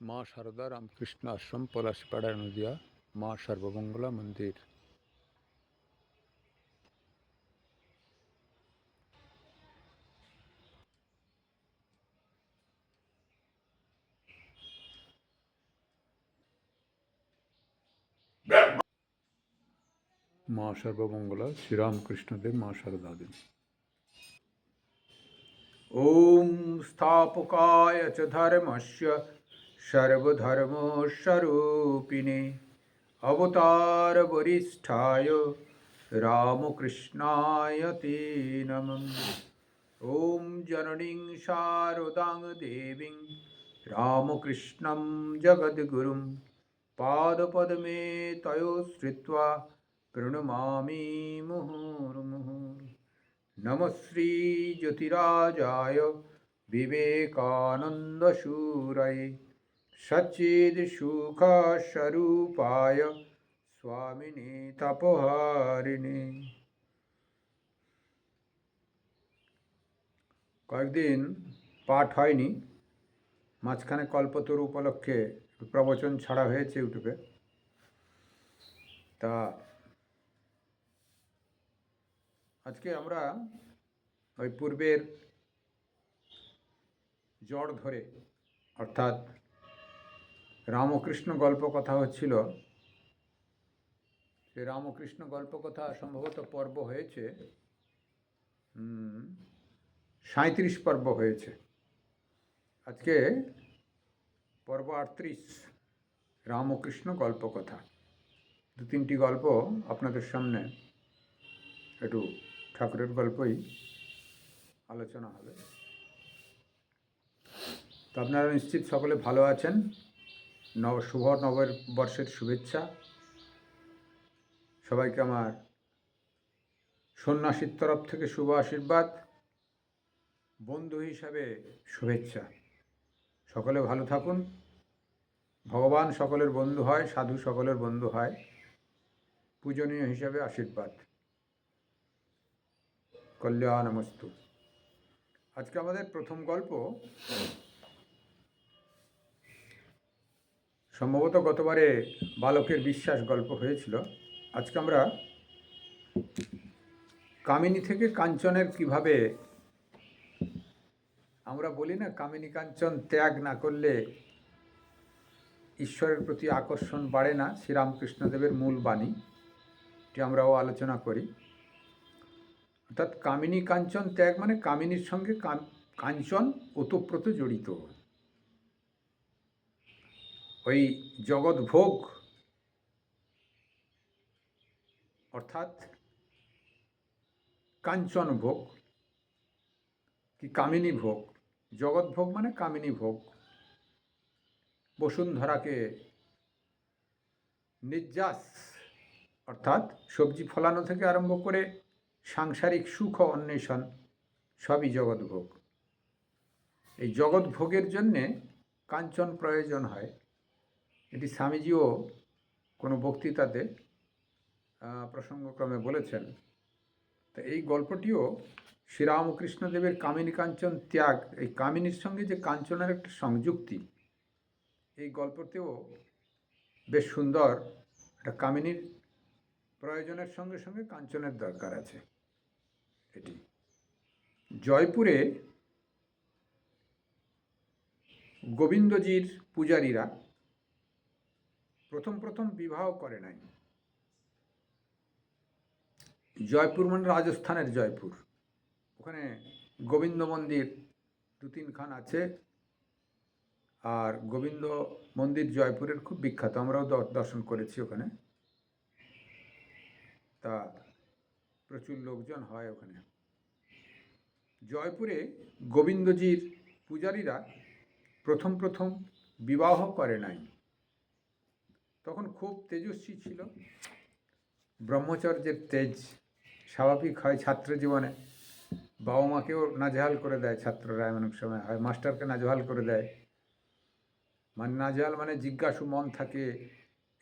মা সারদা রামকৃষ্ণ আশ্রম পলাশপাড়া নদিয়া মা সর্বমঙ্গলা মন্দির। মা সর্বমঙ্গলা শ্রীরামকৃষ্ণদেব মা সারদা দেবী। ওম স্থাপকায় চ ধর্মস্য সর্বধর্মস্বরূপিণে অবতার বরিষ্ঠায় রামকৃষ্ণায় তে নমঃ। ওম জননীং শারদাং দেবীং রামকৃষ্ণং জগদ্গুরুং পাদপদ্মে তয়োশ্রিত্বা প্রণমামি মুহুর্মুহুঃ। নমঃ শ্রী জ্যোতিরাজায় বিবেকানন্দশূরয়ে সচ্চিদসুখস্বরূপায় স্বামিনে তাপহারিণে। কয়েকদিন পাঠ হয়নি, মাঝখানে কল্পতরু উপলক্ষে প্রবচন ছাড়া হয়েছে ইউটিউবে। তা আজকে আমরা ওই পূর্বের জড় ধরে, অর্থাৎ রামকৃষ্ণ গল্প কথা হচ্ছিল, সে রামকৃষ্ণ গল্প কথা সম্ভবত পর্ব হয়েছে 37 পর্ব হয়েছে। আজকে পর্ব 38, রামকৃষ্ণ গল্প কথা। 2-3টি গল্প আপনাদের সামনে, একটু ঠাকুরের গল্পই আলোচনা হবে। তো আপনারা নিশ্চিত সকলে ভালো আছেন। শুভ নববর্ষের শুভেচ্ছা সবাইকে। আমার সন্ন্যাসীর তরফ থেকে শুভ আশীর্বাদ, বন্ধু হিসাবে শুভেচ্ছা। সকলে ভালো থাকুন। ভগবান সকলের বন্ধু হয়, সাধু সকলের বন্ধু হয়, পূজনীয় হিসাবে আশীর্বাদ। কল্যাণমস্তু। আজকে আমাদের প্রথম গল্প, সম্ভবত গতবারে বালকের বিশ্বাস গল্প হয়েছিল। আজকে আমরা কামিনী থেকে কাঞ্চনের কিভাবে, আমরা বলি না কামিনী কাঞ্চন ত্যাগ না করলে ঈশ্বরের প্রতি আকর্ষণ বাড়ে না, শ্রীরামকৃষ্ণদেবের মূল বাণী, এটি আমরাও আলোচনা করি। অর্থাৎ কামিনী কাঞ্চন ত্যাগ মানে কামিনীর সঙ্গে কাঞ্চন ওতপ্রোত জড়িত। ওই জগৎ ভোগ অর্থাৎ কাঞ্চন ভোগ কি কামিনী ভোগ, জগৎ ভোগ মানে কামিনী ভোগ। বসুন্ধরাকে নির্যাস, অর্থাৎ সবজি ফলানো থেকে আরম্ভ করে সাংসারিক সুখ অন্বেষণ সবই জগৎ ভোগ। এই জগৎ ভোগের জন্যে কাঞ্চন প্রয়োজন হয়। এটি স্বামীজিও কোনো বক্তৃতাতে প্রসঙ্গক্রমে বলেছেন। তো এই গল্পটিও শ্রীরামকৃষ্ণদেবের কামিনী কাঞ্চন ত্যাগ, এই কামিনীর সঙ্গে যে কাঞ্চনের একটা সংযুক্তি, এই গল্পতেও বেশ সুন্দর। একটা কামিনীর প্রয়োজনের সঙ্গে সঙ্গে কাঞ্চনের দরকার আছে। এটি জয়পুরে গোবিন্দজির পূজারীরা প্রথম প্রথম বিবাহ করে নাই। জয়পুর মানে রাজস্থানের জয়পুর, ওখানে গোবিন্দ মন্দির 2-3খান আছে। আর গোবিন্দ মন্দির জয়পুরের খুব বিখ্যাত, আমরাও দর্শন করেছি ওখানে। তা প্রচুর লোকজন হয় ওখানে। জয়পুরে গোবিন্দজির পূজারীরা প্রথম প্রথম বিবাহ করে নাই। তখন খুব তেজস্বী ছিল, ব্রহ্মচর্যের তেজ স্বাভাবিক হয় ছাত্র জীবনে। বাবা মাকেও নাজেহাল করে দেয় ছাত্ররা, এমন সময় হয় মাস্টারকে নাজেহাল করে দেয়। মানে নাজেহাল মানে জিজ্ঞাসু মন থাকে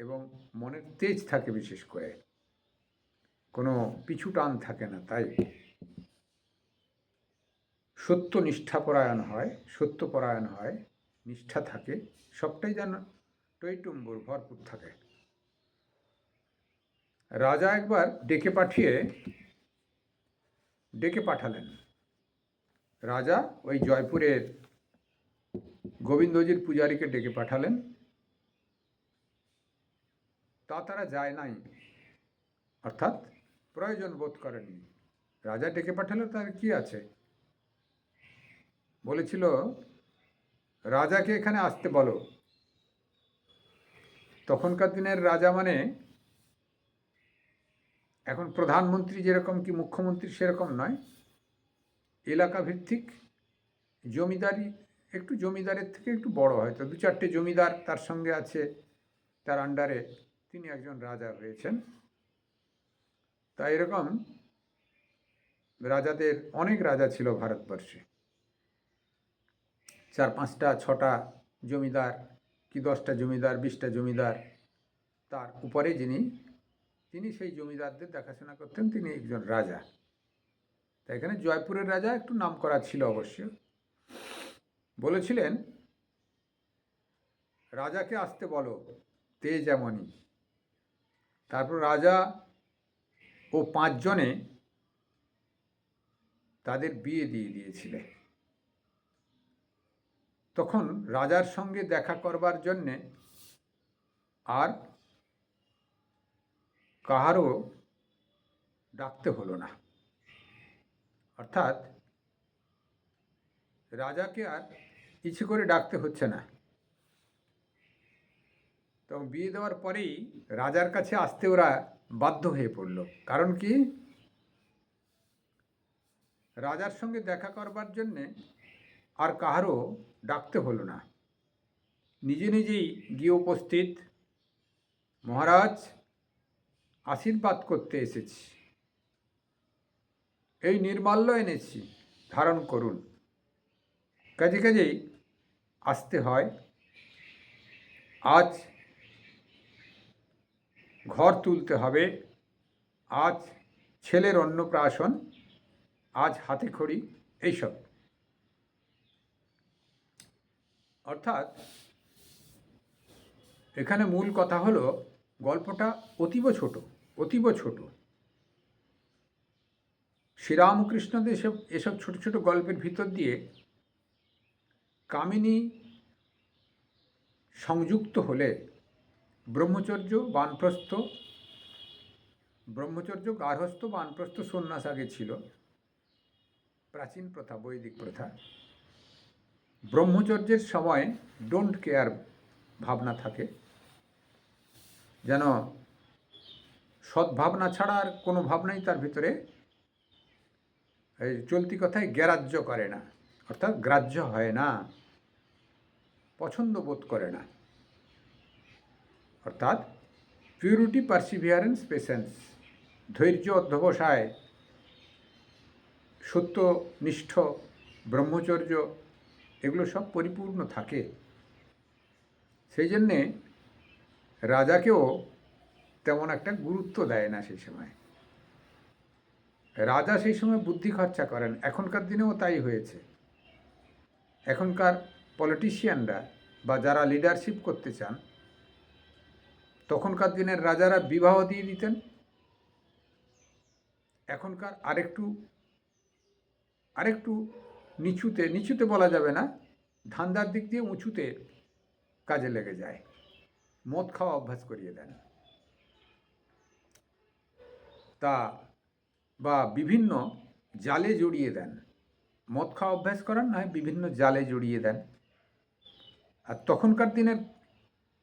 এবং মনের তেজ থাকে, বিশেষ করে কোনো পিছু টান থাকে না। তাই সত্য নিষ্ঠাপরায়ণ হয়, সত্যপরায়ণ হয়, নিষ্ঠা থাকে, সবটাই যেন টইটুম্বুর ভরপুর থাকে। রাজা একবার ডেকে পাঠালেন। রাজা ওই জয়পুরের গোবিন্দজির পূজারীকে ডেকে পাঠালেন। তারা যায় নাই, অর্থাৎ প্রয়োজন বোধ করেননি। রাজা ডেকে পাঠালে তার কি আছে, বলেছিল রাজাকে এখানে আসতে বলো। তখনকার দিনের রাজা মানে এখন প্রধানমন্ত্রী যেরকম কি মুখ্যমন্ত্রী সেরকম নয়, এলাকা ভিত্তিক জমিদারি, একটু জমিদারের থেকে একটু বড়, হয়তো 2-4টে জমিদার তার সঙ্গে আছে, তার আন্ডারে তিনি একজন রাজা হয়েছেন। তাই এরকম রাজাদের অনেক রাজা ছিল ভারতবর্ষে, 4-5টা 6টা জমিদার কি 10টা জমিদার 20টা জমিদার, তার উপরে তিনি সেই জমিদারদের দেখাশোনা করতেন, তিনি একজন রাজা। তাই এখানে জয়পুরের রাজা একটু নাম করা ছিল অবশ্য। বলেছিলেন রাজাকে আসতে বলো, তেজ এমনই। তারপর রাজা ও 5 জনে তাদের বিয়ে দিয়ে দিয়েছিলেন। তখন রাজার সঙ্গে দেখা করবার জন্যে আর কাহারও ডাকতে হলো না, অর্থাৎ রাজাকে আর ইচ্ছে করে ডাকতে হচ্ছে না। তো বিয়ে দেওয়ার পরেই রাজার কাছে আসতে ওরা বাধ্য হয়ে পড়ল। কারণ কি, রাজার সঙ্গে দেখা করবার জন্যে আর কাহারও ডাকতে হলো না, নিজে নিজেই গিয়ে উপস্থিত, মহারাজ আশীর্বাদ করতে এসেছি, এই নির্মাল্য এনেছি, ধারণ করুন। কাজেই আসতে হয়। আজ ঘর তুলতে হবে, আজ ছেলের অন্নপ্রাশন, আজ হাতে খড়ি, এইসব। অর্থাৎ এখানে মূল কথা হলো, গল্পটা অতীব ছোট। শ্রীরামকৃষ্ণদের এসব ছোট ছোট গল্পের ভিতর দিয়ে কামিনী সংযুক্ত হলে ব্রহ্মচর্য, গার্হস্থ্য, বানপ্রস্থ, সন্ন্যাস আগে ছিল, প্রাচীন প্রথা, বৈদিক প্রথা। ব্রহ্মচর্যের সময় ডোন্ট কেয়ার ভাবনা থাকে, যেন সদ্ভাবনা ছাড়া আর কোনো ভাবনাই তার ভিতরে, এই চলতি কথায় গ্রাহ্য করে না, অর্থাৎ গ্রাহ্য হয় না, পছন্দ বোধ করে না। অর্থাৎ পিউরিটি, পারসিভিয়ারেন্স, পেশেন্স, ধৈর্য, অধ্যবসায়, সত্যনিষ্ঠ ব্রহ্মচর্য, এগুলো সব পরিপূর্ণ থাকে। সেই জন্যে রাজাকেও তেমন একটা গুরুত্ব দেয় না সেই সময়। রাজা সেই সময় বুদ্ধি খরচা করেন, এখনকার দিনেও তাই হয়েছে। এখনকার পলিটিশিয়ানরা বা যারা লিডারশিপ করতে চান, তখনকার দিনের রাজারা বিবাহ দিয়ে দিতেন। এখনকার আরেকটু নিচুতে বলা যাবে না, ধান্দার দিক দিয়ে উঁচুতে কাজে লেগে যায়, মদ খাওয়া অভ্যাস করিয়ে দেন, বা বিভিন্ন জালে জড়িয়ে দেন। মদ খাওয়া অভ্যাস করান, নয় বিভিন্ন জালে জড়িয়ে দেন। আর তখনকার দিনের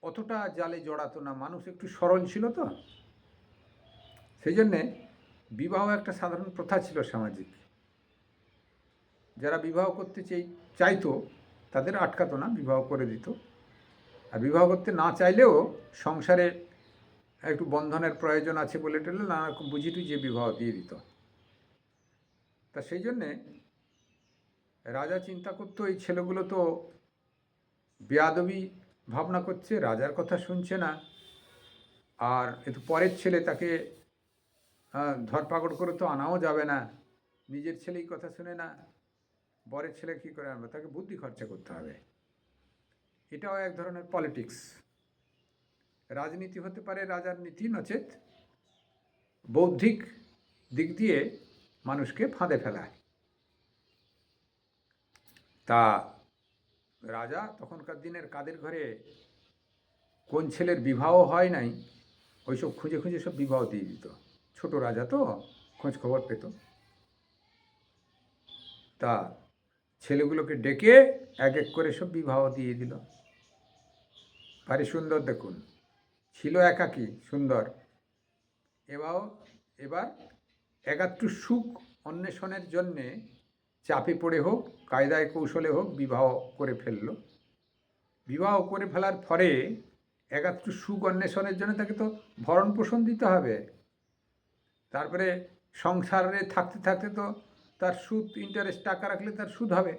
অতটা জালে জড়াতো না, মানুষ একটু সরল ছিল তো, সেই জন্যে বিবাহ একটা সাধারণ প্রথা ছিল সামাজিক। যারা বিবাহ করতে চাইতো তাদের আটকাতো না, বিবাহ করে দিত। আর বিবাহ করতে না চাইলেও সংসারে একটু বন্ধনের প্রয়োজন আছে বলে টেলে নানা রকম বুঝিয়ে বিবাহ দিয়ে দিত। তা সেই জন্যে রাজা চিন্তা করতো, এই ছেলেগুলো তো বেয়াদবি ভাবনা করছে, রাজার কথা শুনছে না, আর একটু পরের ছেলে, তাকে ধরপাকড় করে তো আনাও যাবে না, নিজের ছেলেই কথা শুনে না, বরের ছেলে কী করে আনবে, তাকে বুদ্ধি খরচা করতে হবে। এটাও এক ধরনের পলিটিক্স। রাজনীতি হতে পারে রাজার নীতি, নচেত বৌদ্ধিক দিক দিয়ে মানুষকে ফাঁদে ফেলা। তা রাজা তখনকার দিনের কাদের ঘরে কোন ছেলের বিবাহ হয় নাই ওইসব খুঁজে খুঁজে সব বিবাহ দিয়ে দিত। ছোট রাজা তো খোঁজ খবর পেত। তা ছেলেগুলোকে ডেকে এক এক করে সব বিবাহ দিয়ে দিল। ভারী সুন্দর, দেখুন, ছিল একাকী সুন্দর। এবার একাত্তর সুখ অন্বেষণের জন্যে চাপে পড়ে হোক, কায়দায় কৌশলে হোক, বিবাহ করে ফেলল। বিবাহ করে ফেলার পরে একাত্তর সুখ অন্বেষণের জন্য তাকে তো ভরণ পোষণ দিতে হবে। তারপরে সংসারে থাকতে থাকতে তো তার সুদ, ইন্টারেস্ট, টাকা রাখলে তার সুদ হবে।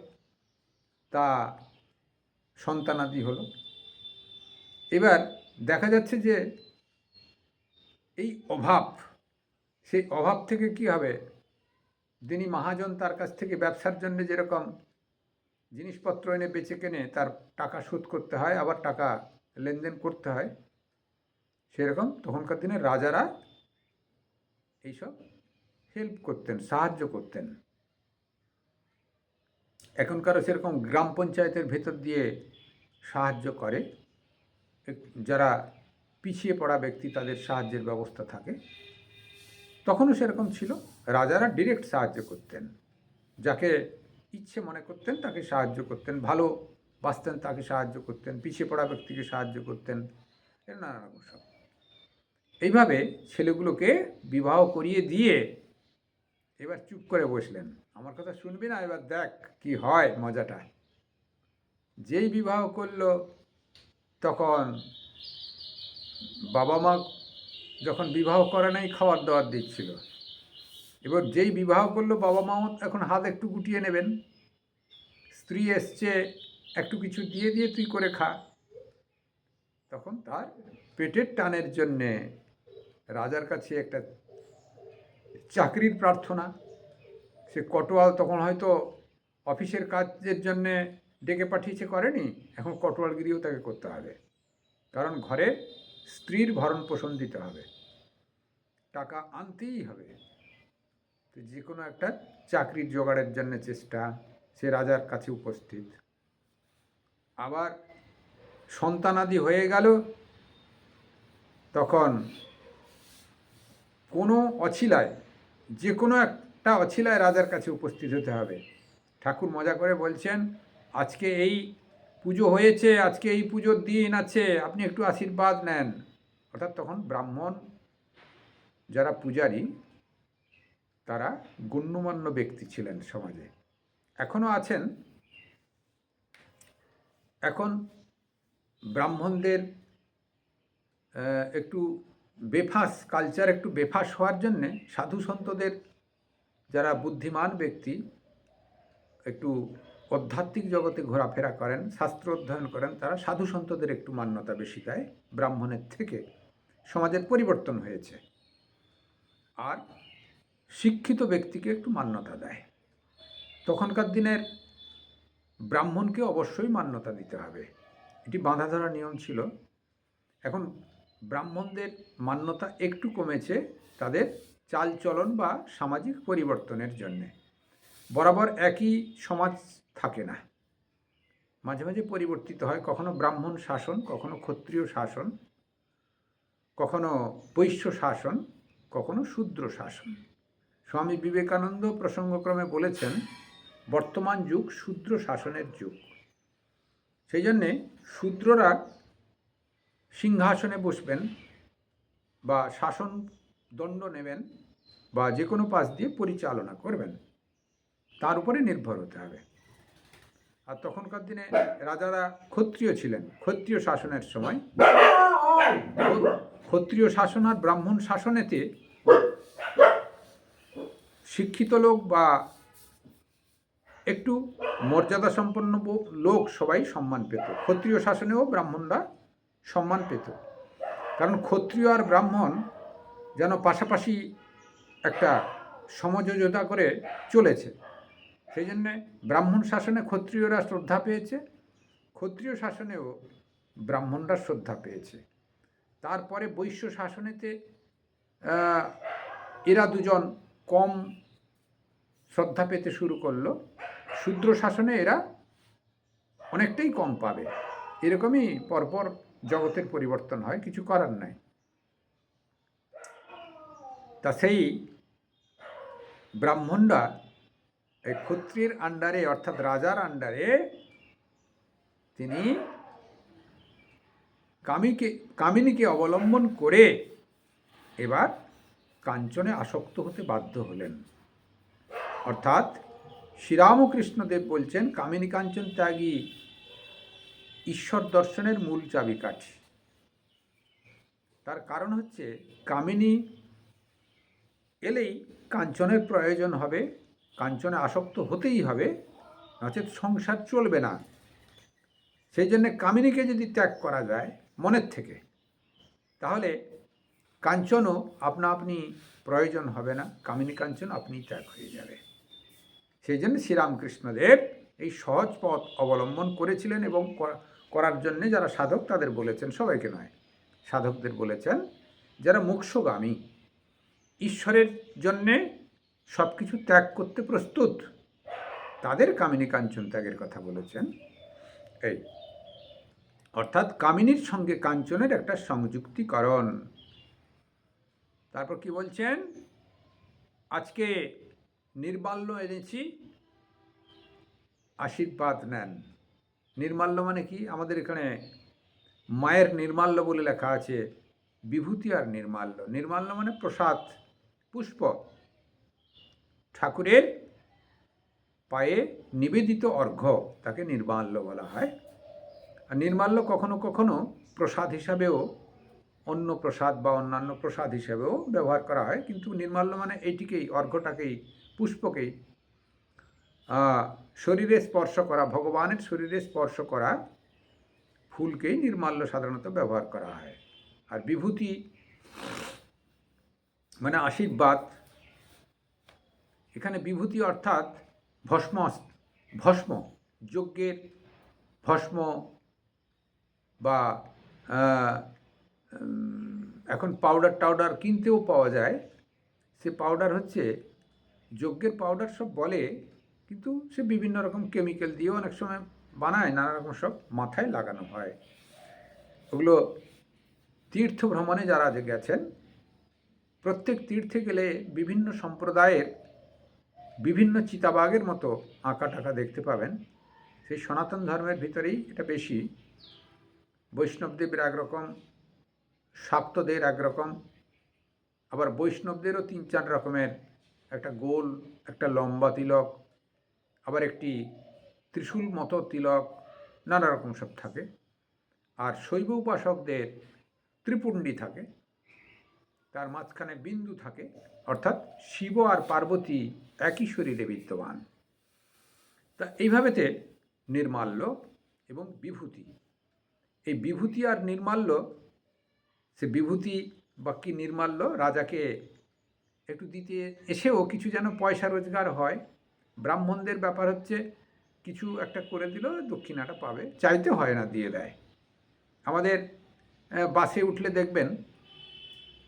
তা সন্তানাদি হলো। এবার দেখা যাচ্ছে যে এই অভাব, সেই অভাব থেকে কি হবে, যিনি মহাজন তার কাছ থেকে ব্যবসার জন্য যেরকম জিনিসপত্র এনে বেচে কেনে তার টাকা শোধ করতে হয়, আবার টাকা লেনদেন করতে হয়, সেরকম তখনকার দিনে রাজারা এইসব হেল্প করতেন, সাহায্য করতেন। এখনকারও সেরকম গ্রাম পঞ্চায়েতের ভেতর দিয়ে সাহায্য করে, যারা পিছিয়ে পড়া ব্যক্তি তাদের সাহায্যের ব্যবস্থা থাকে। তখনও সেরকম ছিল, রাজারা ডিরেক্ট সাহায্য করতেন, যাকে ইচ্ছে মনে করতেন তাকে সাহায্য করতেন, ভালো বাসতেন তাকে সাহায্য করতেন, পিছিয়ে পড়া ব্যক্তিকে সাহায্য করতেন, এর নানা রকম সব। এইভাবে ছেলেগুলোকে বিবাহ করিয়ে দিয়ে এবার চুপ করে বসলেন, আমার কথা শুনবি না, এবার দেখ কি হয় মজাটা। যেই বিবাহ করলো তখন বাবা মা যখন বিবাহ করে নাই খাবার দাবার দিচ্ছিল। এবার যেই বিবাহ করলো বাবা মাও এখন হাত একটু গুটিয়ে নেবেন, স্ত্রী এসছে একটু কিছু দিয়ে দিয়ে তুই করে খা। তখন তার পেটের টানের জন্যে রাজার কাছে একটা চাকরির প্রার্থনা। সে কটোয়াল তখন হয়তো অফিসের কাজের জন্যে ডেকে পাঠিয়েছে, করেনি, এখন কটোয়ালগিরিও তাকে করতে হবে, কারণ ঘরে স্ত্রীর ভরণ পোষণ দিতে হবে, টাকা আনতেই হবে। তো যে কোনো একটা চাকরির জোগাড়ের জন্য চেষ্টা, সে রাজার কাছে উপস্থিত। আবার সন্তানাদি হয়ে গেল, তখন কোনো অছিলায়, যে কোনো একটা অছিলায় রাজার কাছে উপস্থিত হতে হবে। ঠাকুর মজা করে বলছেন, আজকে এই পুজো হয়েছে, আজকে এই পুজোর দিন আছে, আপনি একটু আশীর্বাদ নেন। অর্থাৎ তখন ব্রাহ্মণ যারা পূজারী তারা গণ্যমান্য ব্যক্তি ছিলেন সমাজে, এখনও আছেন। এখন ব্রাহ্মণদের একটু বেফাঁস কালচার, একটু বেফাঁস হওয়ার জন্যে সাধু সন্তদের, যারা বুদ্ধিমান ব্যক্তি একটু আধ্যাত্মিক জগতে ঘোরাফেরা করেন, শাস্ত্র অধ্যয়ন করেন, তারা সাধু সন্তদের একটু মান্যতা বেশি দেয় ব্রাহ্মণের থেকে। সমাজের পরিবর্তন হয়েছে, আর শিক্ষিত ব্যক্তিকে একটু মান্যতা দেয়। তখনকার দিনের ব্রাহ্মণকে অবশ্যই মান্যতা দিতে হবে, এটি বাঁধা ধরা নিয়ম ছিল। এখন ব্রাহ্মণদের মান্যতা একটু কমেছে তাদের চালচলন বা সামাজিক পরিবর্তনের জন্যে। বরাবর একই সমাজ থাকে না, মাঝে মাঝে পরিবর্তিত হয়, কখনো ব্রাহ্মণ শাসন, কখনো ক্ষত্রিয় শাসন, কখনো বৈশ্য শাসন, কখনো শূদ্র শাসন। স্বামী বিবেকানন্দ প্রসঙ্গক্রমে বলেছেন, বর্তমান যুগ শূদ্র শাসনের যুগ। সেই জন্যে শূদ্ররা সিংহাসনে বসবেন বা শাসন দণ্ড নেবেন বা যে কোনো পাশ দিয়ে পরিচালনা করবেন, তার উপরে নির্ভর হতে হবে। আর তখনকার দিনে রাজারা ক্ষত্রিয় ছিলেন, ক্ষত্রিয় শাসনের সময় ক্ষত্রিয় শাসন আর ব্রাহ্মণ শাসনেতে শিক্ষিত লোক বা একটু মর্যাদা সম্পন্ন লোক সবাই সম্মান পেত। ক্ষত্রিয় শাসনেও ব্রাহ্মণরা সম্মান পেত, কারণ ক্ষত্রিয় আর ব্রাহ্মণ যেন পাশাপাশি একটা সমঝোতা করে চলেছে। সেই জন্যে ব্রাহ্মণ শাসনে ক্ষত্রিয়রা শ্রদ্ধা পেয়েছে, ক্ষত্রিয় শাসনেও ব্রাহ্মণরা শ্রদ্ধা পেয়েছে। তারপরে বৈশ্য শাসনেতে এরা দুজন কম শ্রদ্ধা পেতে শুরু করলো, শূদ্র শাসনে এরা অনেকটাই কম পাবে। এরকমই পরপর জগতের পরিবর্তন হয়, কিছু করার নাই। তা সেই ব্রাহ্মণরা এই ক্ষত্রিয়ের আন্ডারে অর্থাৎ রাজার আন্ডারে তিনি কামিনীকে অবলম্বন করে এবার কাঞ্চনে আসক্ত হতে বাধ্য হলেন। অর্থাৎ শ্রীরামকৃষ্ণদেব বলছেন কামিনী কাঞ্চন ত্যাগী ঈশ্বর দর্শনের মূল চাবিকাঠি। তার কারণ হচ্ছে কামিনী এলেই কাঞ্চনের প্রয়োজন হবে, কাঞ্চনে আসক্ত হতেই হবে, নচেত সংসার চলবে না। সেই জন্যে কামিনীকে যদি ত্যাগ করা যায় মনের থেকে, তাহলে কাঞ্চনও আপনা আপনি প্রয়োজন হবে না, কামিনী কাঞ্চন আপনি ত্যাগ হয়ে যাবে। সেই জন্য শ্রীরামকৃষ্ণদেব এই সহজ পথ অবলম্বন করেছিলেন এবং করার জন্যে যারা সাধক তাদের বলেছেন, সবাইকে নয়, সাধকদের বলেছেন যারা মোক্ষগামী, ঈশ্বরের জন্যে সব কিছু ত্যাগ করতে প্রস্তুত, তাদের কামিনী কাঞ্চন ত্যাগের কথা বলেছেন। এই অর্থাৎ কামিনীর সঙ্গে কাঞ্চনের একটা সংযুক্তিকরণ। তারপর কি বলছেন, আজকে নির্মাল্য এনেছি, আশীর্বাদ নেন। নির্মাল্য মানে কি? আমাদের এখানে মায়ের নির্মাল্য বলে লেখা আছে, বিভূতি আর নির্মাল্য। নির্মাল্য মানে প্রসাদ, পুষ্প, ঠাকুরের পায়ে নিবেদিত অর্ঘ্য, তাকে নির্মাল্য বলা হয়। আর নির্মাল্য কখনো কখনো প্রসাদ হিসাবেও, অন্য প্রসাদ বা অন্যান্য প্রসাদ হিসাবেও ব্যবহার করা হয়, কিন্তু নির্মাল্য মানে এইটিকেই, অর্ঘ্যটাকেই, পুষ্পকেই, শরীরে স্পর্শ করা, ভগবানের শরীরে স্পর্শ করা ফুলকেই নির্মাল্য সাধারণত ব্যবহার করা হয়। আর বিভূতি মানে আশীর্বাদ। এখানে বিভূতি অর্থাৎ ভস্ম, যজ্ঞের ভস্ম, বা এখন পাউডার কিনতেও পাওয়া যায়। সে পাউডার হচ্ছে যজ্ঞের পাউডার সব বলে, কিন্তু সে বিভিন্ন রকম কেমিক্যাল দিয়েও অনেক সময় বানায়, নানা রকম সব মাথায় লাগানো হয়। ওগুলো তীর্থ ভ্রমণে যারা গেছেন, প্রত্যেক তীর্থে গেলে বিভিন্ন সম্প্রদায়ের বিভিন্ন চিতাবাঘের মতো আঁকা টাকা দেখতে পাবেন। সেই সনাতন ধর্মের ভিতরেই এটা বেশি। বৈষ্ণবদেবের একরকম, শাক্তদের একরকম, আবার বৈষ্ণবদেরও 3-4 রকমের, একটা গোল, একটা লম্বা তিলক, আবার একটি ত্রিশূল মতো তিলক, নানা রকম সব থাকে। আর শৈব উপাসকদের ত্রিপুণ্ডী থাকে, তার মাঝখানে বিন্দু থাকে, অর্থাৎ শিব আর পার্বতী একই শরীরে বিদ্যমান। তা এইভাবেতে নির্মাল্য এবং বিভূতি, এই বিভূতি আর নির্মাল্য, সে বিভূতি বা কি নির্মাল্য রাজাকে একটু দিতে এসেও কিছু যেন পয়সা রোজগার হয়। ব্রাহ্মণদের ব্যাপার হচ্ছে কিছু একটা করে দিল, দক্ষিণাটা পাবে, চাইতে হয় না, দিয়ে দেয়। আমাদের বাসে উঠলে দেখবেন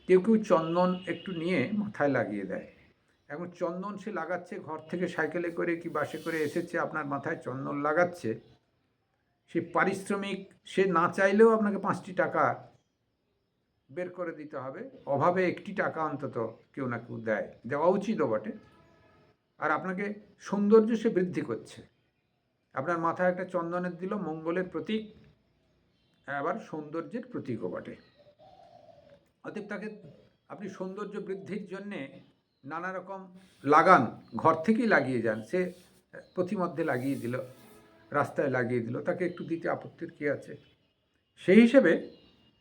কেউ কেউ চন্দন একটু নিয়ে মাথায় লাগিয়ে দেয়। এখন চন্দন সে লাগাচ্ছে, ঘর থেকে সাইকেলে করে কি বাসে করে এসেছে, আপনার মাথায় চন্দন লাগাচ্ছে, সে পারিশ্রমিক সে না চাইলেও আপনাকে 5টি টাকা বের করে দিতে হবে। অভাবে 1টি টাকা অন্তত কেউ না কেউ দেয়, দেওয়া উচিতও বটে। আর আপনাকে সৌন্দর্য সে বৃদ্ধি করছে, আপনার মাথায় একটা চন্দনের দিল, মঙ্গলের প্রতীক, আবার সৌন্দর্যের প্রতীকও বটে। অতএব তাকে আপনি সৌন্দর্য বৃদ্ধির জন্যে নানা রকম লাগান, ঘর থেকেই লাগিয়ে যান, সে প্রতিমধ্যে লাগিয়ে দিল, রাস্তায় লাগিয়ে দিল, তাকে একটু দিতে আপত্তির কী আছে? সেই হিসেবে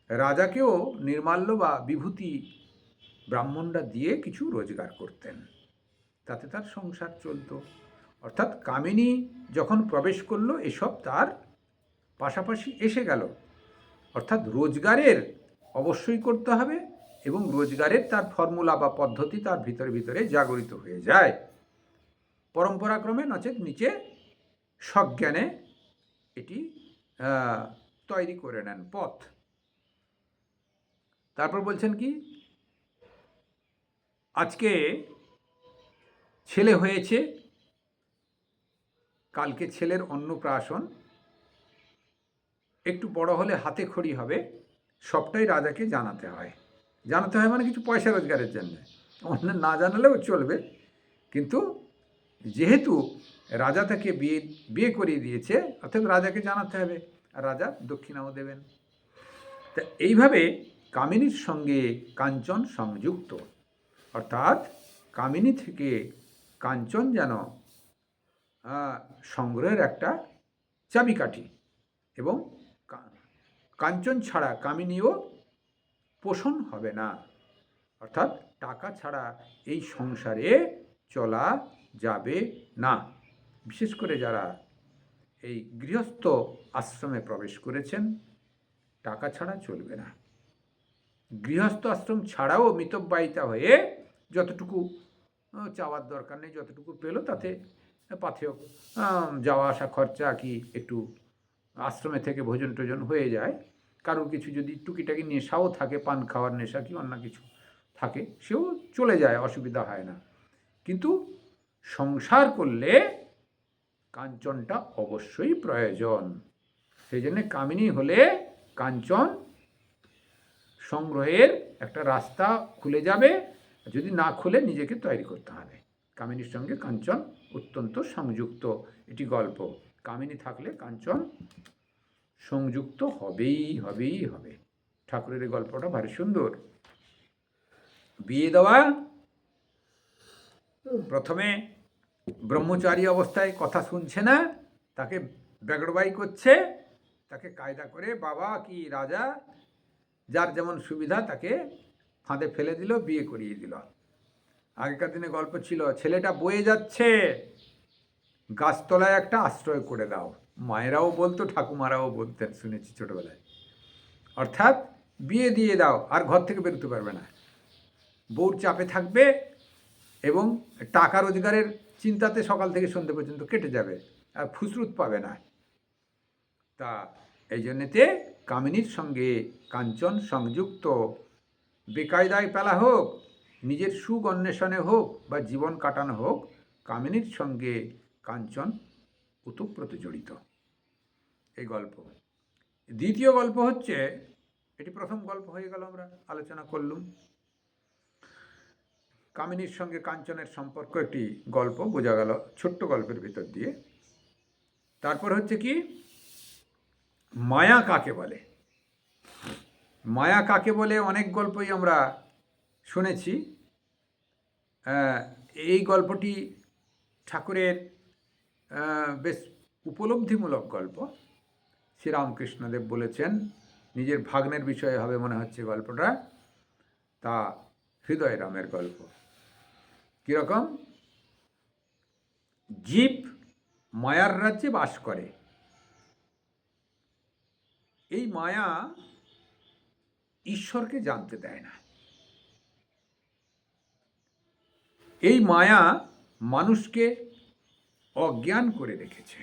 রাজাকেও নির্মাল্য বা বিভূতি ব্রাহ্মণরা দিয়ে কিছু রোজগার করতেন, তাতে তার সংসার চলত। অর্থাৎ কামিনী যখন প্রবেশ করলো, এসব তার পাশাপাশি এসে গেল। অর্থাৎ রোজগারের অবশ্যই করতে হবে, এবং রোজগারের তার ফর্মুলা বা পদ্ধতি তার ভিতরে ভিতরে জাগরিত হয়ে যায় পরম্পরাক্রমে, নচেত নিচে সজ্ঞানে এটি তৈরি করে নেন পথ। তারপর বলছেন কি, আজকে ছেলে হয়েছে, কালকে ছেলের অন্নপ্রাশন, একটু বড় হলে হাতে খড়ি হবে, সবটাই রাজাকে জানাতে হয়। জানাতে হয় মানে কিছু পয়সা রোজগারের জন্য, অন্য না জানালেও চলবে, কিন্তু যেহেতু রাজা তাকে বিয়ে করিয়ে দিয়েছে, অর্থাৎ রাজাকে জানাতে হবে, আর রাজা দক্ষিণাও দেবেন। তা এইভাবে কামিনীর সঙ্গে কাঞ্চন সংযুক্ত, অর্থাৎ কামিনী থেকে কাঞ্চন যেন সংগ্রহের একটা চাবিকাঠি, এবং কাঞ্চন ছাড়া কামিনীও পোষণ হবে না, অর্থাৎ টাকা ছাড়া এই সংসারে চলা যাবে না। বিশেষ করে যারা এই গৃহস্থ আশ্রমে প্রবেশ করেছেন, টাকা ছাড়া চলবে না। গৃহস্থ আশ্রম ছাড়াও মিতব্যয়িতা হয়ে যতটুকু চাওয়ার দরকার নেই, যতটুকু পেলো তাতে পাথেয় যাওয়া আসা খরচা কি একটু আশ্রমে থেকে ভোজন টোজন হয়ে যায়। কারোর কিছু যদি টুকিটাকি নেশাও থাকে, পান খাওয়ার নেশা কি অন্য কিছু থাকে, সেও চলে যায়, অসুবিধা হয় না। কিন্তু সংসার করলে কাঞ্চনটা অবশ্যই প্রয়োজন। সেই জন্যে কামিনী হলে কাঞ্চন সংগ্রহের একটা রাস্তা খুলে যাবে, যদি না খুলে নিজেকে তৈরি করতে হবে। কামিনীর সঙ্গে কাঞ্চন অত্যন্ত সংযুক্ত, এটি গল্প। কামিনী থাকলে কাঞ্চন সংযুক্ত হবেই হবে। ঠাকুরের এই গল্পটা ভারী সুন্দর। বিয়ে দেওয়া, প্রথমে ব্রহ্মচারী অবস্থায় কথা শুনছে না, তাকে বেগড়বাই করছে, তাকে কায়দা করে বাবা কি রাজা যার যেমন সুবিধা তাকে ফাঁদে ফেলে দিল, বিয়ে করিয়ে দিল। আগেকার দিনে গল্প ছিল, ছেলেটা বয়ে যাচ্ছে, গাছতলায় একটা আশ্রয় করে দাও। মায়েরাও বলতো, ঠাকুমারাও বলতেন, শুনেছি ছোটবেলায়। অর্থাৎ বিয়ে দিয়ে দাও, আর ঘর থেকে বেরোতে পারবে না, বউর চাপে থাকবে, এবং টাকা রোজগারের চিন্তাতে সকাল থেকে সন্ধ্যে পর্যন্ত কেটে যাবে, আর ফুসরুত পাবে না। তা এই জন্যেতে কামিনীর সঙ্গে কাঞ্চন সংযুক্ত, বেকায়দায় পেলা হোক, নিজের সুখ অন্বেষণে হোক বা জীবন কাটানো হোক, কামিনীর সঙ্গে কাঞ্চন ওতপ্রোত জড়িত। এই গল্প। দ্বিতীয় গল্প হচ্ছে, এটি প্রথম গল্প হয়ে গেল, আমরা আলোচনা করলুম কামিনীর সঙ্গে কাঞ্চনের সম্পর্ক, একটি গল্প বোঝা গেল ছোট্ট গল্পের ভিতর দিয়ে। তারপর হচ্ছে কি, মায়া কাকে বলে। মায়া কাকে বলে অনেক গল্পই আমরা শুনেছি। এই গল্পটি ঠাকুরের বেশ উপলব্ধিমূলক গল্প। শ্রীরামকৃষ্ণদেব বলেছেন, নিজের ভাগ্নের বিষয়ে হবে মনে হচ্ছে গল্পটা, তা হৃদয় রামের গল্প। কীরকম? জীব মায়ার রাজ্যে বাস করে, এই মায়া ঈশ্বরকে জানতে দেয় না। এই মায়া মানুষকে অজ্ঞান করে রেখেছে।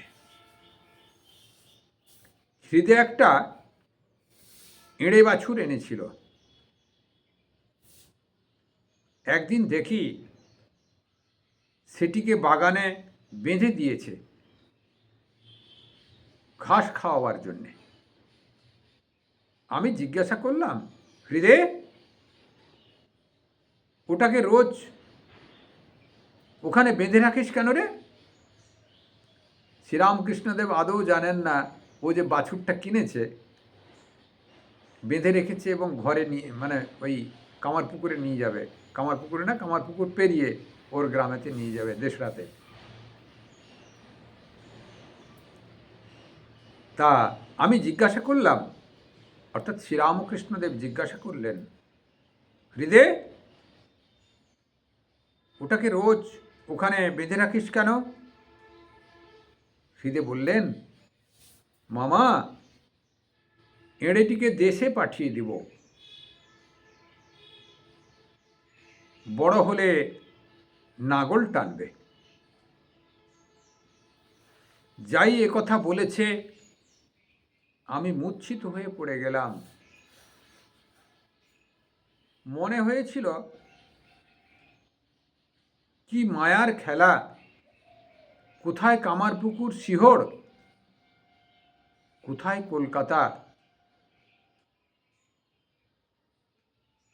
হৃদে একটা এঁড়ে বাছুর এনেছিল। একদিন দেখি সেটিকে বাগানে বেঁধে দিয়েছে ঘাস খাওয়াবার জন্যে। আমি জিজ্ঞাসা করলাম, হৃদে, ওটাকে রোজ ওখানে বেঁধে রাখিস কেন রে? শ্রীরামকৃষ্ণদেব আদৌ জানেন না ও যে বাছুরটা কিনেছে, বেঁধে রেখেছে এবং ঘরে নিয়ে, মানে ওই কামারপুকুরে নিয়ে যাবে, কামারপুকুরে না, কামারপুকুর পেরিয়ে ওর গ্রামেতে নিয়ে যাবে দেশরাতে। তা আমি জিজ্ঞাসা করলাম, অর্থাৎ শ্রীরামকৃষ্ণদেব জিজ্ঞাসা করলেন, হৃদে, ওটাকে রোজ ওখানে বেঁধে রাখিস কেন? হৃদে বললেন, মামা, এঁড়েটিকে দেশে পাঠিয়ে দিব, বড় হলে নাগল টানবে। যাই একথা বলেছে আমি মূর্ছিত হয়ে পড়ে গেলাম। মনে হয়েছিল কি মায়ার খেলা, কোথায় কামারপুকুর শিহর, কোথায় কলকাতা,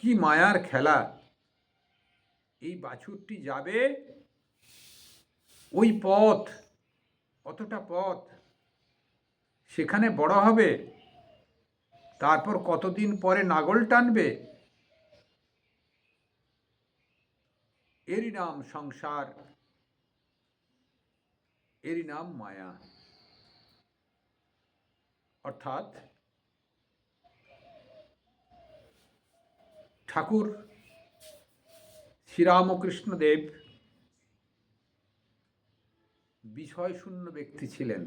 কি মায়ার খেলা। এই বাছুরটি যাবে ওই পথ, অতটা পথ, সেখানে বড় হবে, তারপর কতদিন পরে নাগল টানবে। এরই নাম সংসার, এরই নাম মায়া। অর্থাৎ ঠাকুর শ্রীরামকৃষ্ণদেব বিষয়শূন্য ব্যক্তি ছিলেন।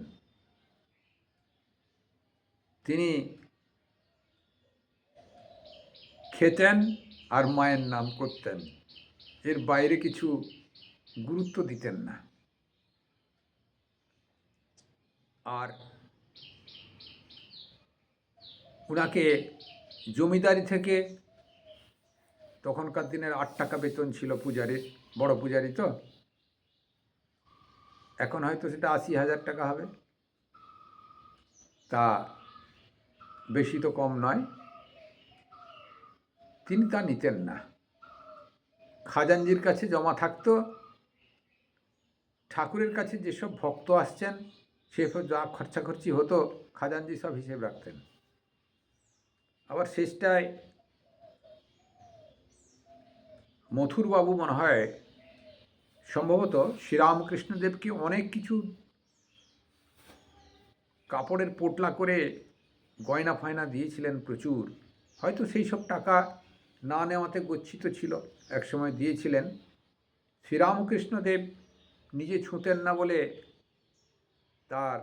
তিনি খেতেন আর মায়ের নাম করতেন, এর বাইরে কিছু গুরুত্ব দিতেন না। আর ওনাকে জমিদারি থেকে, তখনকার দিনের 8 টাকা বেতন ছিল পূজারীর, বড় পূজারি তো, এখন হয়তো সেটা 80,000 টাকা হবে, তা বেশি তো কম নয়। তিনি তা নিতেন না, খাজাঞ্জির কাছে জমা থাকতো। ঠাকুরের কাছে যেসব ভক্ত আসছেন সেসব যা খরচাখরচি হতো খাজাঞ্জি সব হিসেব রাখতেন। আবার শেষটায় মথুরবাবু মনে হয় সম্ভবত শ্রীরামকৃষ্ণদেবকে অনেক কিছু কাপড়ের পোটলা করে গয়না ফয়না দিয়েছিলেন প্রচুর। হয়তো সেই সব টাকা না নেওয়াতে গচ্ছিত ছিল, একসময় দিয়েছিলেন। শ্রীরামকৃষ্ণদেব নিজে ছুঁতেন না বলে তার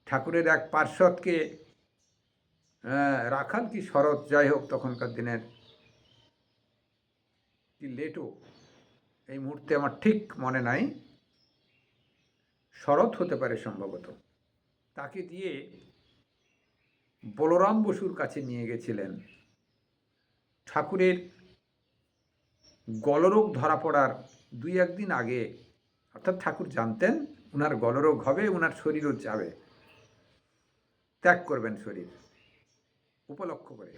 ঠাকুরের এক পার্ষদকে, রাখাল কি শরৎ, যাই হোক তখনকার দিনের কি লেটো, এই মুহূর্তে আমার ঠিক মনে নাই, শরৎ হতে পারে সম্ভবত, তাকে দিয়ে বলরাম বসুর কাছে নিয়ে গেছিলেন। ঠাকুরের গলরোগ ধরা পড়ার 2-1 দিন আগে, অর্থাৎ ঠাকুর জানতেন ওনার গলরোগ হবে, ওনার শরীরও যাবে, ত্যাগ করবেন শরীর, উপলক্ষ করে।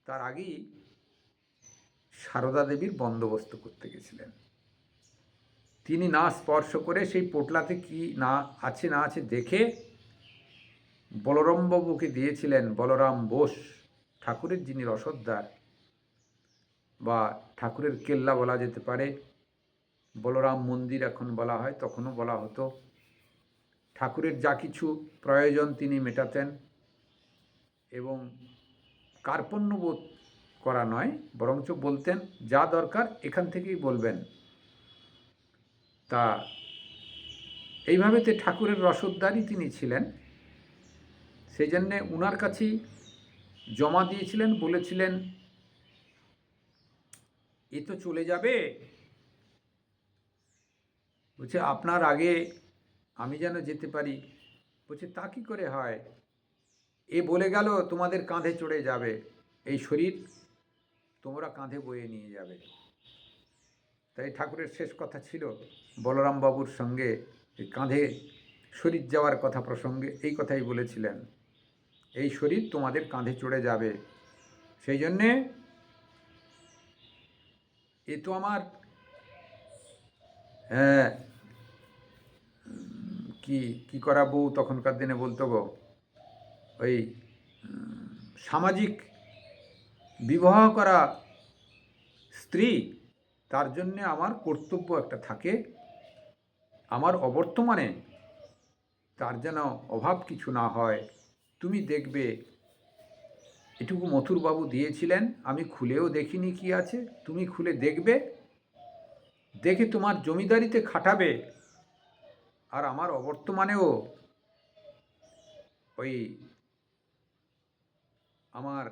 তার আগেই সারদা দেবীর বন্দোবস্ত করতে গেছিলেন। তিনি না স্পর্শ করে সেই পোটলাতে কি না আছে না আছে দেখে বলরামবাবুকে দিয়েছিলেন। বলরাম বোস, ঠাকুরের যিনি রসদদার বা ঠাকুরের কেল্লা বলা যেতে পারে, বলরাম মন্দির এখন বলা হয়, তখনও বলা হতো। ঠাকুরের যা কিছু প্রয়োজন তিনি মেটাতেন এবং কার্পণ্যবোধ করা নয়, বরঞ্চ বলতেন যা দরকার এখান থেকেই বলবেন। তা এইভাবেতে ঠাকুরের রসদদারই তিনি ছিলেন। সেই জন্যে উনার কাছেই জমা দিয়েছিলেন, বলেছিলেন এ তো চলে যাবে, বলছে আপনার আগে আমি যেন যেতে পারি। বলছে তা কী করে হয়, এ বলে গেল তোমাদের কাঁধে চড়ে যাবে, এই শরীর তোমরা কাঁধে বয়ে নিয়ে যাবে। তাই ঠাকুরের শেষ কথা ছিল বলরামবাবুর সঙ্গে কাঁধে শরীর যাওয়ার কথা প্রসঙ্গে এই কথাই বলেছিলেন, এই শরীর তোমাদের কাঁধে চড়ে যাবে। সেই জন্যে এ তো আমার কি কি করা বউ, তখনকার দিনে বলতো গো, ওই সামাজিক বিবাহ করা স্ত্রী, তার জন্যে আমার কর্তব্য একটা থাকে, আমার অবর্তমানে তার যেন অভাব কিছু না হয়। তুমি দেখবে, এটুকু মথুরবাবু দিয়েছিলেন, আমি খুলেও দেখিনি কি আছে, তুমি খুলে দেখবে, দেখে তোমার জমিদারিতে খাটাবে, আর আমার অবর্তমানেও ওই আমার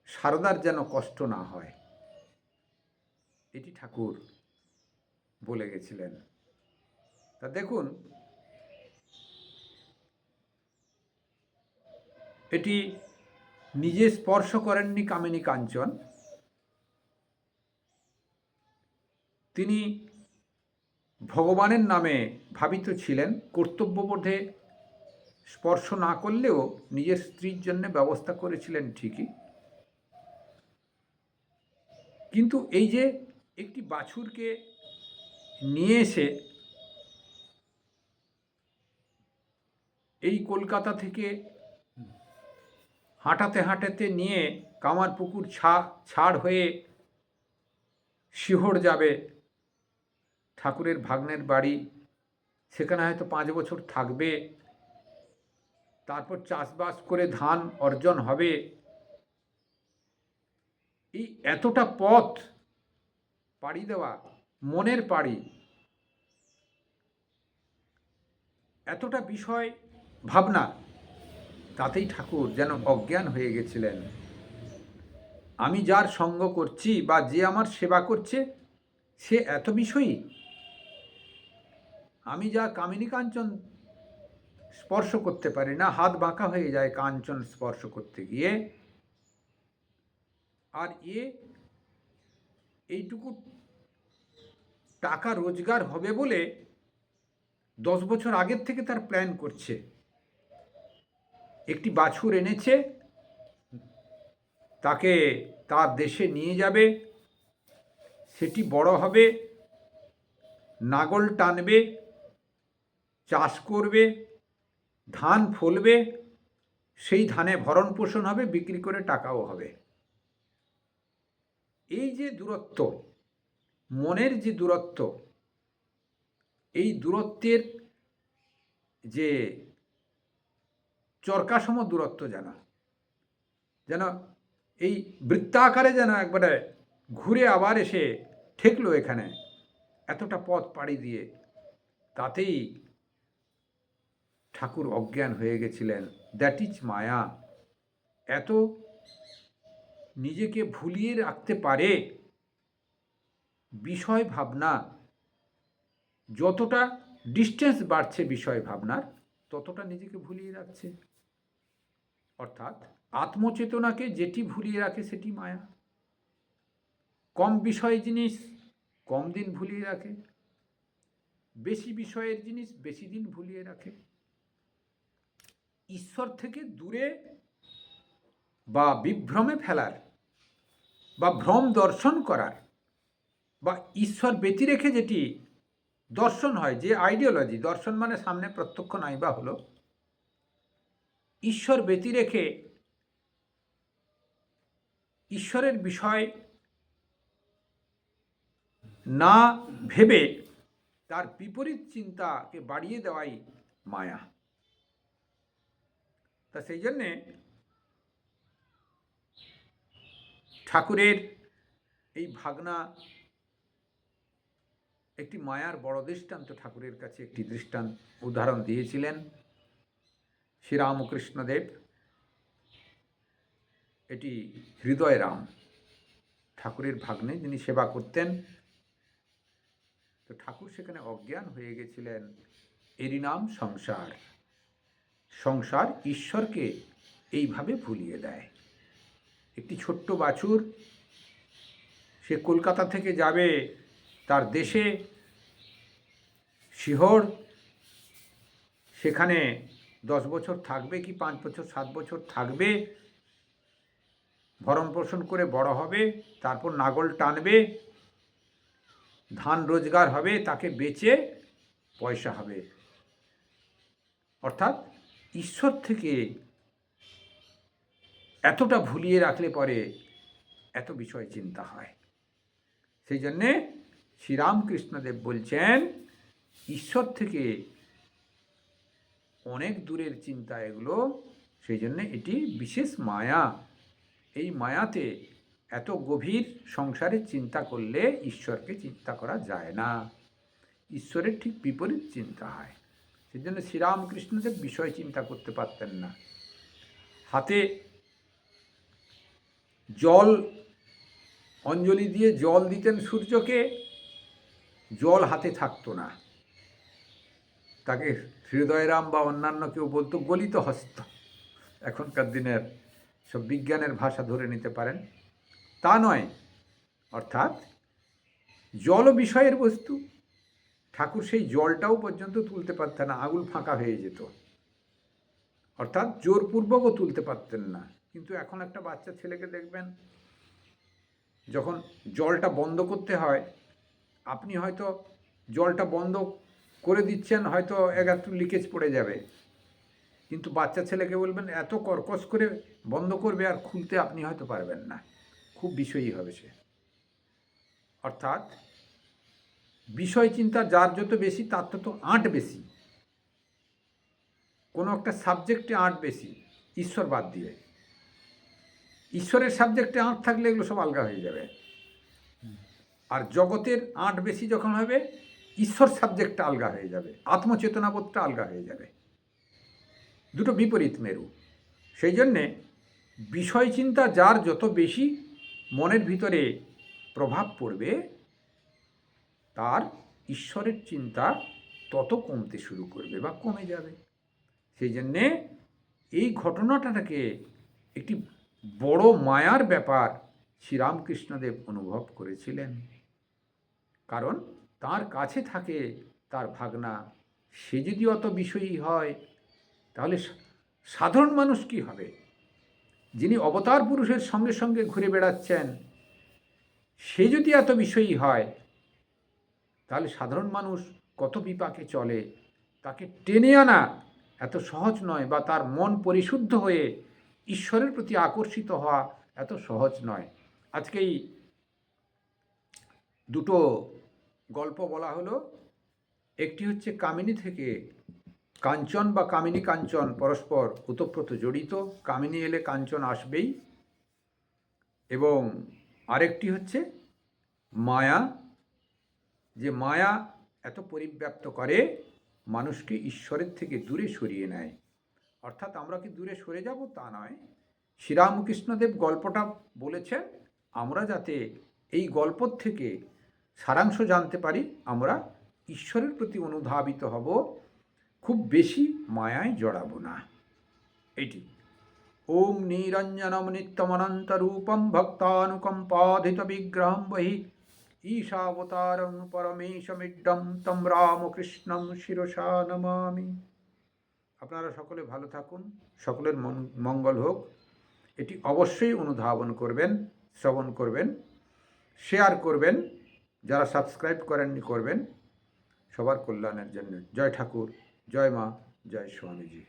সারদার যেন কষ্ট না হয়। এটি ঠাকুর বলে গেছিলেন। তা দেখুন, এটি নিজে স্পর্শ করেননি কামিনী কাঞ্চন, তিনি ভগবানের নামে ভাবিত ছিলেন। কর্তব্যবোধে স্পর্শ না করলেও নিজের স্ত্রীর জন্য ব্যবস্থা করেছিলেন ঠিকই, কিন্তু এই যে একটি বাছুরকে নিয়ে এসে কলকাতা থেকে হাঁটাতে হাঁটাতে নিয়ে কামারপুকুর ছাড় হয়ে শিহর যাবে ঠাকুরের ভাগ্নের বাড়ি, সেখানে হয়তো 5 বছর থাকবে, তারপর চাষবাস করে ধান অর্জন হবে। এই এতটা পথ পাড়ি দেওয়া, মনের পাড়ি, এতটা বিষয় ভাবনা, তাতেই ঠাকুর যেন অজ্ঞান হয়ে গেছিলেন। আমি যার সঙ্গ করছি বা যে আমার সেবা করছে সে এত বিষয়ী, আমি যা কামিনী কাঞ্চন স্পর্শ করতে পারি না, হাত বাঁকা হয়ে যায় কাঞ্চন স্পর্শ করতে গিয়ে, আর এইটুকু টাকা রোজগার হবে বলে 10 বছর আগের থেকে তার প্ল্যান করছে। একটি বাছুর এনেছে, তাকে তার দেশে নিয়ে যাবে, সেটি বড় হবে, নাগল টানবে, চাষ করবে, ধান ফলবে, সেই ধানে ভরণ পোষণ হবে, বিক্রি করে টাকাও হবে। এই যে দূরত্ব, মনের যে দূরত্ব, এই দূরত্বের যে চরকাসম দূরত্ব যেন এই বৃত্তাকারে যেন একবারে ঘুরে আবার এসে ঠেকলো এখানে, এতটা পথ পাড়ি দিয়ে, তাতেই ঠাকুর অজ্ঞান হয়ে গেছিলেন। দ্যাট ইজ মায়া। এত নিজেকে ভুলিয়ে রাখতে পারে বিষয় ভাবনা, যতটা ডিস্টেন্স বাড়ছে বিষয় ভাবনার, ততটা নিজেকে ভুলিয়ে রাখছে। অর্থাৎ আত্মচেতনাকে যেটি ভুলিয়ে রাখে সেটি মায়া। কম বিষয় জিনিস কম দিন ভুলিয়ে রাখে, বেশি বিষয়ের জিনিস বেশি দিন ভুলিয়ে রাখে। ঈশ্বর থেকে দূরে বা বিভ্রমে ফেলার বা ভ্রম দর্শন করার বা ঈশ্বর ব্যতি রেখে যেটি দর্শন হয়, যে আইডিওলজি, দর্শন মানে সামনে প্রত্যক্ষ নাই বা হলো, ঈশ্বর ব্যতি রেখে ঈশ্বরের বিষয় না ভেবে তার বিপরীত চিন্তাকে বাড়িয়ে দেওয়াই মায়া। তা সেই জন্যে ঠাকুরের এই ভাগনা একটি মায়ার বড় দৃষ্টান্ত, ঠাকুরের কাছে একটি দৃষ্টান্ত উদাহরণ দিয়েছিলেন শ্রীরামকৃষ্ণদেব। এটি হৃদয়রাম, ঠাকুরের ভাগ্নে, যিনি সেবা করতেন। তো ঠাকুর সেখানে অজ্ঞান হয়ে গেছিলেন। এরই নাম সংসার। সংসার ঈশ্বরকে এইভাবে ভুলিয়ে দেয়। একটি ছোট্ট বাছুর, সে কলকাতা থেকে যাবে তার দেশে শিহর, সেখানে 10 বছর থাকবে কি 5 বছর 7 বছর থাকবে, ভরণ পোষণ করে বড় হবে, তারপর নাগল টানবে, ধান রোজগার হবে, তাকে বেচে পয়সা হবে। অর্থাৎ ঈশ্বর থেকে এতটা ভুলিয়ে রাখলে পরে এত বিষয় চিন্তা হয়। সেই জন্যে শ্রীরামকৃষ্ণদেব বলছেন, ঈশ্বর থেকে অনেক দূরের চিন্তা এগুলো, সেই জন্যে এটি বিশেষ মায়া। এই মায়াতে এত গভীর সংসারে চিন্তা করলে ঈশ্বরকে চিন্তা করা যায় না, ঈশ্বরের ঠিক বিপরীত চিন্তা হয়। সেই জন্য শ্রীরামকৃষ্ণদেব বিষয় চিন্তা করতে পারতেন না। হাতে জল অঞ্জলি দিয়ে জল দিতেন সূর্যকে, জল হাতে থাকতো না, তাকে হৃদয়রাম বা অন্যান্য কেউ বলতো গলিত হস্ত, এখনকার দিনের সব বিজ্ঞানের ভাষা ধরে নিতে পারেন, তা নয়। অর্থাৎ জল বিষয়ের বস্তু, ঠাকুর সেই জলটাও পর্যন্ত তুলতে পারতেন না, আঙুল ফাঁকা হয়ে যেত, অর্থাৎ জোরপূর্বকও তুলতে পারতেন না। কিন্তু এখন একটা বাচ্চা ছেলেকে দেখবেন, যখন জলটা বন্ধ করতে হয়, আপনি হয়তো জলটা বন্ধ করে দিচ্ছেন, হয়তো একটু লিকেজ পড়ে যাবে, কিন্তু বাচ্চা ছেলেকে বলবেন এত কর্কশ করে বন্ধ করবে, আর খুলতে আপনি হয়তো পারবেন না, খুব বিষয়ী হবে সে। অর্থাৎ বিষয় চিন্তা যার যত বেশি, তার তত আঁট বেশি, কোনো একটা সাবজেক্টে আঁট বেশি, ঈশ্বর বাদ দিয়ে। ঈশ্বরের সাবজেক্টে আঁট থাকলে এগুলো সব আলগা হয়ে যাবে। আর জগতের আঁট বেশি যখন হবে, ঈশ্বর সাবজেক্টটা আলগা হয়ে যাবে, আত্মচেতনাবোধটা আলগা হয়ে যাবে। দুটো বিপরীত মেরু। সেই জন্যে বিষয় চিন্তা যার যত বেশি মনের ভিতরে প্রভাব পড়বে, তার ঈশ্বরের চিন্তা তত কমতে শুরু করবে বা কমে যাবে। সেই জন্যে এই ঘটনাটাকে একটি বড় মায়ার ব্যাপার শ্রীরামকৃষ্ণদেব অনুভব করেছিলেন। কারণ তার কাছে থাকে তার ভাগনা, সে যদি অত বিষয়ী হয়, তাহলে সাধারণ মানুষ কি হবে? যিনি অবতার পুরুষের সঙ্গে সঙ্গে ঘুরে বেড়াচ্ছেন, সে যদি এত বিষয়ী হয়, তাহলে সাধারণ মানুষ কত বিপাকে চলে। তাকে টেনে আনা এত সহজ নয়, বা তার মন পরিশুদ্ধ হয়ে ঈশ্বরের প্রতি আকর্ষিত হওয়া এত সহজ নয়। আজকেই দুটো গল্প বলা হলো। একটি হচ্ছে কামিনী থেকে কাঞ্চন, বা কামিনী কাঞ্চন পরস্পর ওতপ্রোত জড়িত, কামিনী এলে কাঞ্চন আসবেই। এবং আরেকটি হচ্ছে মায়া, যে মায়া এত পরিব্যাপ্ত করে মানুষকে ঈশ্বরের থেকে দূরে সরিয়ে নেয়। অর্থাৎ আমরা কি দূরে সরে যাব তা নয়, শ্রীরামকৃষ্ণদেব গল্পটা বলেছেন আমরা যাতে এই গল্প থেকে সারাংশ জানতে পারি, আমরা ঈশ্বরের প্রতি অনুধাবিত হব, খুব বেশি মায়ায় জড়াবো না। এটি ওম নিরঞ্জনম নিত্যমনন্তরূপম ভক্তানুকম্পাধিত বিগ্রহম বহি ঈশাবতারং পরমেশমিড্ডম তম রামকৃষ্ণম শিরসা নমামি। আপনারা সকলে ভালো থাকুন, সকলের মঙ্গল হোক। এটি অবশ্যই অনুধাবন করবেন, শ্রবণ করবেন, শেয়ার করবেন, যারা সাবস্ক্রাইব করেননি করবেন, সবার কল্যাণের জন্য। জয় ঠাকুর, জয় মা, জয় স্বামীজি।